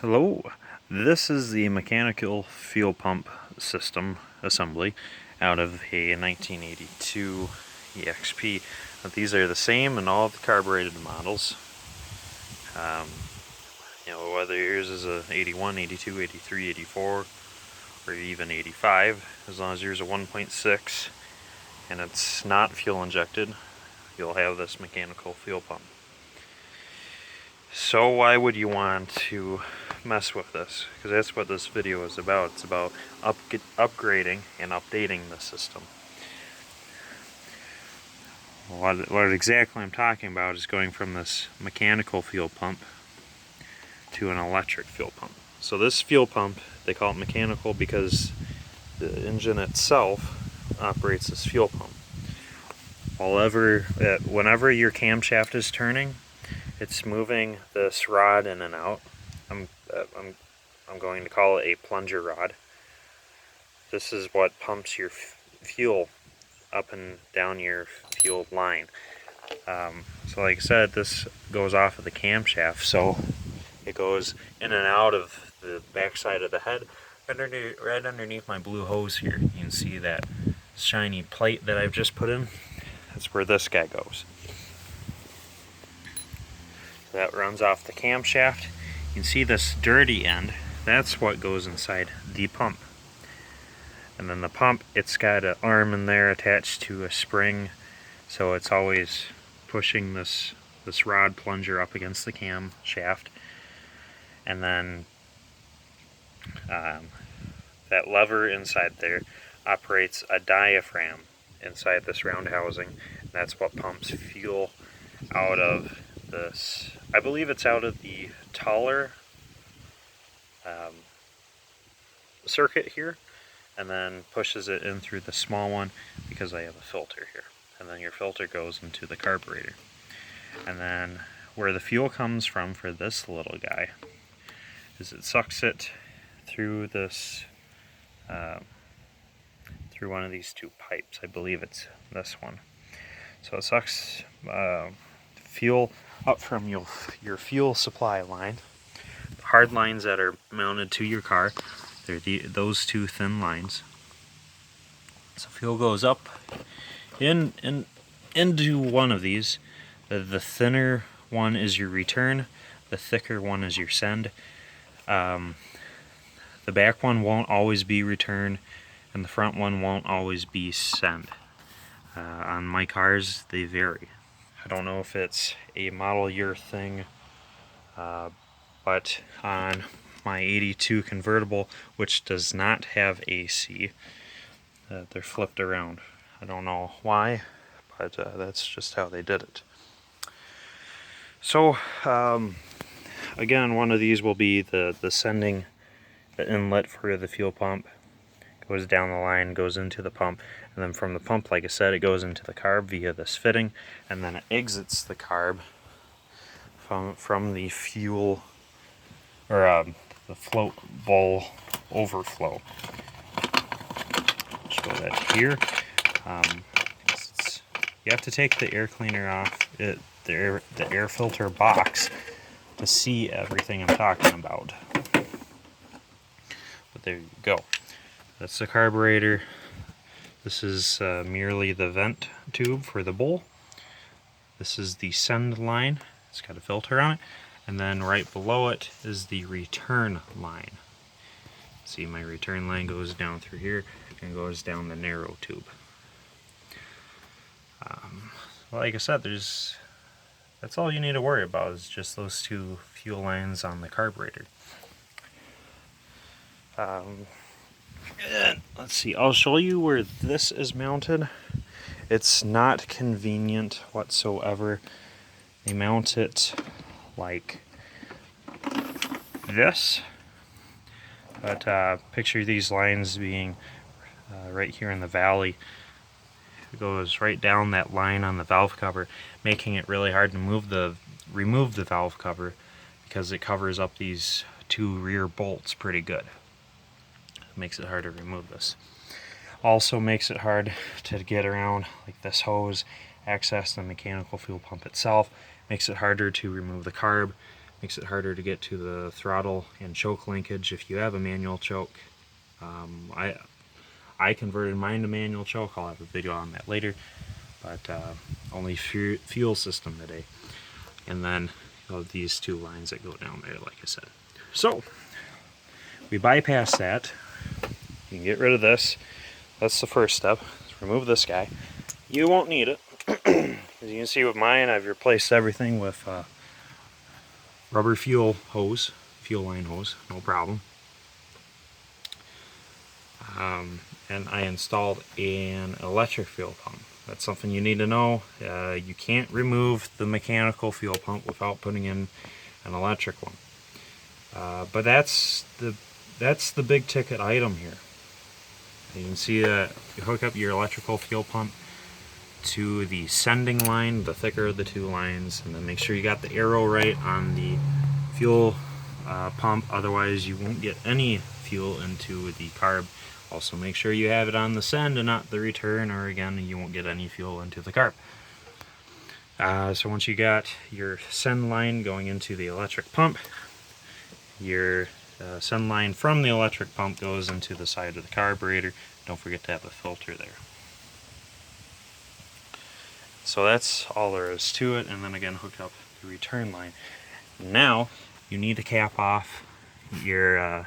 Hello, this is the mechanical fuel pump system assembly out of a 1982 EXP. These are the same in all the carbureted models. Whether yours is a 81, 82, 83, 84, or even 85, as long as yours is a 1.6 and it's not fuel injected, you'll have this mechanical fuel pump. So why would you want to mess with this? Because that's what this video is about. It's about upgrading and updating the system. What exactly I'm talking about is going from this mechanical fuel pump to an electric fuel pump. So this fuel pump, they call it mechanical because the engine itself operates this fuel pump. Whenever your camshaft is turning, it's moving this rod in and out. I'm going to call it a plunger rod. This is what pumps your fuel up and down your fuel line. So like I said, this goes off of the camshaft, so it goes in and out of the backside of the head. Right underneath my blue hose here, you can see that shiny plate that I've just put in. That's where this guy goes. That runs off the camshaft. You can see this dirty end, that's what goes inside the pump. And then the pump, it's got an arm in there attached to a spring, so it's always pushing this rod plunger up against the camshaft. And then that lever inside there operates a diaphragm inside this round housing. And that's what pumps fuel out of this. I believe it's out of the taller circuit here, and then pushes it in through the small one because I have a filter here. And then your filter goes into the carburetor. And then where the fuel comes from for this little guy is it sucks it through this through one of these two pipes. I believe it's this one. So it sucks fuel up from your fuel supply line. The hard lines that are mounted to your car, they're those two thin lines. So fuel goes up into one of these. The thinner one is your return, the thicker one is your send. The back one won't always be return, and the front one won't always be send. On my cars, they vary. I don't know if it's a model year thing, but on my 82 convertible, which does not have AC, they're flipped around. I don't know why, but that's just how they did it. So again, one of these will be the sending, the inlet for the fuel pump. Goes down the line, goes into the pump, and then from the pump, like I said, it goes into the carb via this fitting, and then it exits the carb from the fuel, or the float bowl overflow. Show that here. You have to take the air cleaner off the air filter box to see everything I'm talking about. But there you go. That's the carburetor. This is merely the vent tube for the bowl. This is the send line. It's got a filter on it. And then right below it is the return line. See, my return line goes down through here and goes down the narrow tube. Like I said, that's all you need to worry about is just those two fuel lines on the carburetor. Let's see, I'll show you where this is mounted. It's not convenient whatsoever. They mount it like this, but picture these lines being right here in the valley. It goes right down that line on the valve cover, making it really hard to remove the valve cover because it covers up these two rear bolts pretty good. Makes it hard to remove this. Also makes it hard to get around like this hose, access the mechanical fuel pump itself. Makes it harder to remove the carb Makes it harder to get to the throttle and choke linkage if you have a manual choke. I converted mine to manual choke. I'll have a video on that later, but only fuel system today. And then these two lines that go down there, like I said. So we bypass that. You can get rid of this. That's the first step. Let's remove this guy. You won't need it. As you can see with mine, I've replaced everything with rubber fuel hose, fuel line hose, no problem. And I installed an electric fuel pump. That's something you need to know. You can't remove the mechanical fuel pump without putting in an electric one. But that's the big ticket item here. You can see that you hook up your electrical fuel pump to the sending line, the thicker of the two lines, and then make sure you got the arrow right on the fuel pump, otherwise you won't get any fuel into the carb. Also make sure you have it on the send and not the return, or again you won't get any fuel into the carb. So once you got your send line going into the electric pump, your send line from the electric pump goes into the side of the carburetor. Don't forget to have a filter there. So that's all there is to it, and then again hook up the return line. Now you need to cap off your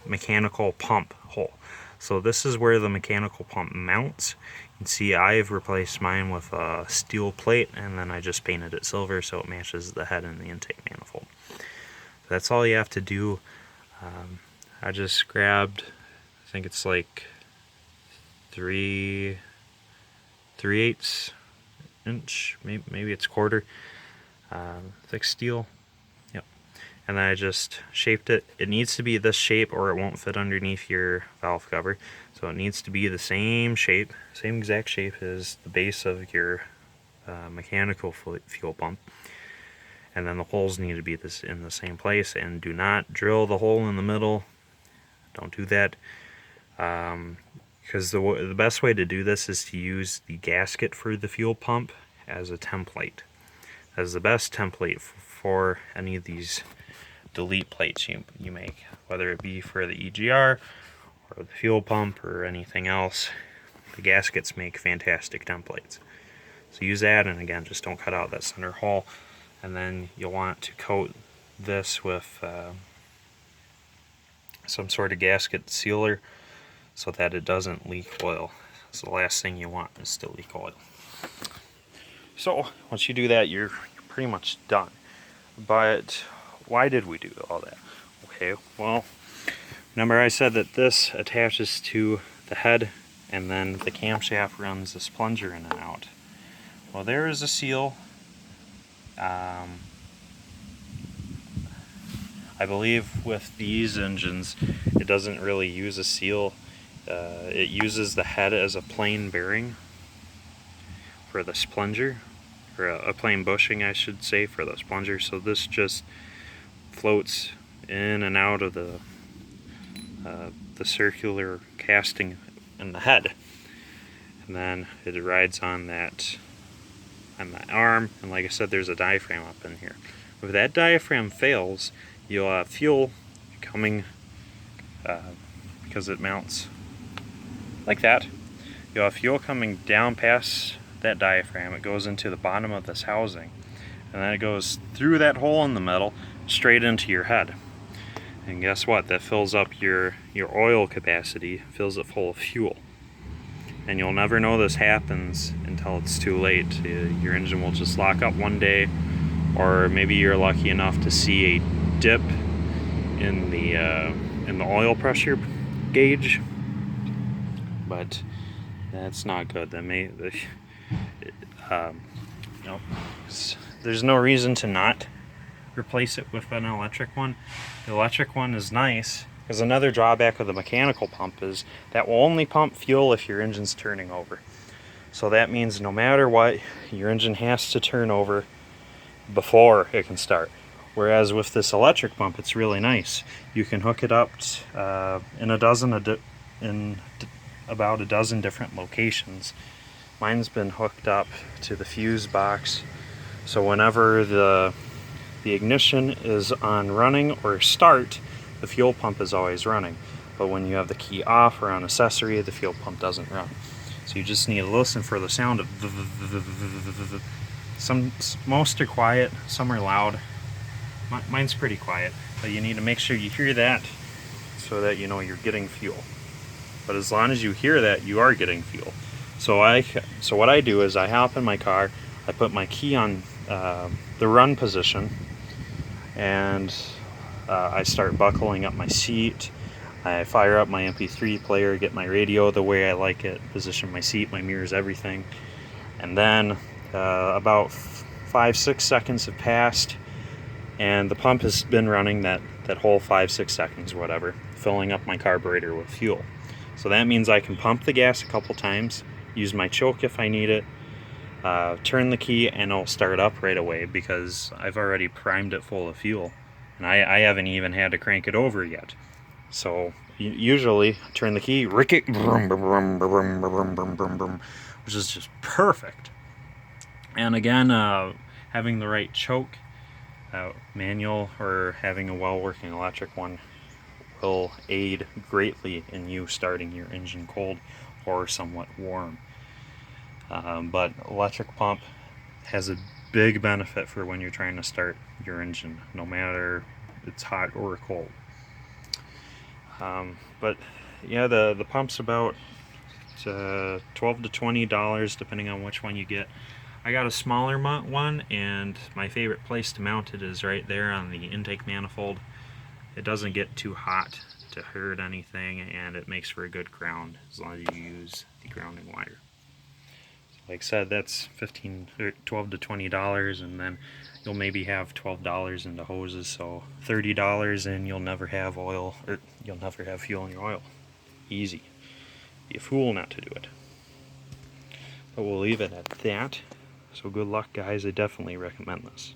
mechanical pump hole. So this is where the mechanical pump mounts. You can see I've replaced mine with a steel plate, and then I just painted it silver so it matches the head and the intake manifold. That's all you have to do. I just grabbed, I think it's like 3/8 inch, maybe it's quarter, thick steel. Yep. And then I just shaped it. It needs to be this shape or it won't fit underneath your valve cover. So it needs to be the same shape, same exact shape as the base of your mechanical fuel pump. And then the holes need to be in the same place, and do not drill the hole in the middle. Don't do that, because the best way to do this is to use the gasket for the fuel pump as a template. As the best template for any of these delete plates you make, whether it be for the EGR or the fuel pump or anything else. The gaskets make fantastic templates. So use that, and again, just don't cut out that center hole. And then you'll want to coat this with some sort of gasket sealer so that it doesn't leak oil. So the last thing you want is to leak oil. So once you do that, you're pretty much done. But why did we do all that? Okay, well, remember I said that this attaches to the head, and then the camshaft runs this plunger in and out. Well, there is a seal. I believe with these engines it doesn't really use a seal. It uses the head as a plain bearing for this plunger, or a plain bushing I should say, for this plunger. So this just floats in and out of the circular casting in the head, and then it rides on that arm, and like I said, there's a diaphragm up in here. If that diaphragm fails, you'll have fuel coming, because it mounts like that, you'll have fuel coming down past that diaphragm. It goes into the bottom of this housing, and then it goes through that hole in the metal straight into your head. And guess what? That fills up your oil capacity, fills it full of fuel. And you'll never know this happens until it's too late. Your engine will just lock up one day, or maybe you're lucky enough to see a dip in the oil pressure gauge, but that's not good. That may, there's no reason to not replace it with an electric one. The electric one is nice, because another drawback of the mechanical pump is that will only pump fuel if your engine's turning over. So that means no matter what, your engine has to turn over before it can start. Whereas with this electric pump, it's really nice. You can hook it up in about a dozen different locations. Mine's been hooked up to the fuse box, so whenever the the ignition is on running or start, the fuel pump is always running. But when you have the key off or on accessory, the fuel pump doesn't run. So you just need to listen for the sound of most are quiet, some are loud. Mine's pretty quiet, but you need to make sure you hear that so that you know you're getting fuel. But as long as you hear that, you are getting fuel. So what I do is I hop in my car, I put my key on the run position, and I start buckling up my seat. I fire up my MP3 player, get my radio the way I like it, position my seat, my mirrors, everything. And then about 5-6 seconds have passed, and the pump has been running that whole 5-6 seconds or whatever, filling up my carburetor with fuel. So that means I can pump the gas a couple times, use my choke if I need it, turn the key, and it'll start up right away because I've already primed it full of fuel. And I haven't even had to crank it over yet. So usually turn the key, which is just perfect. And again, having the right choke, manual or having a well-working electric one, will aid greatly in you starting your engine cold or somewhat warm. But electric pump has a big benefit for when you're trying to start your engine, no matter it's hot or cold. But yeah, the pump's about $12 to $20 depending on which one you get. I got a smaller one, and my favorite place to mount it is right there on the intake manifold. It doesn't get too hot to hurt anything, and it makes for a good ground as long as you use the grounding wire. Like I said, that's $12 to $20, and then you'll maybe have $12 into hoses, so $30, and you'll never have oil, or you'll never have fuel in your oil. Easy. Be a fool not to do it. But we'll leave it at that. So good luck, guys. I definitely recommend this.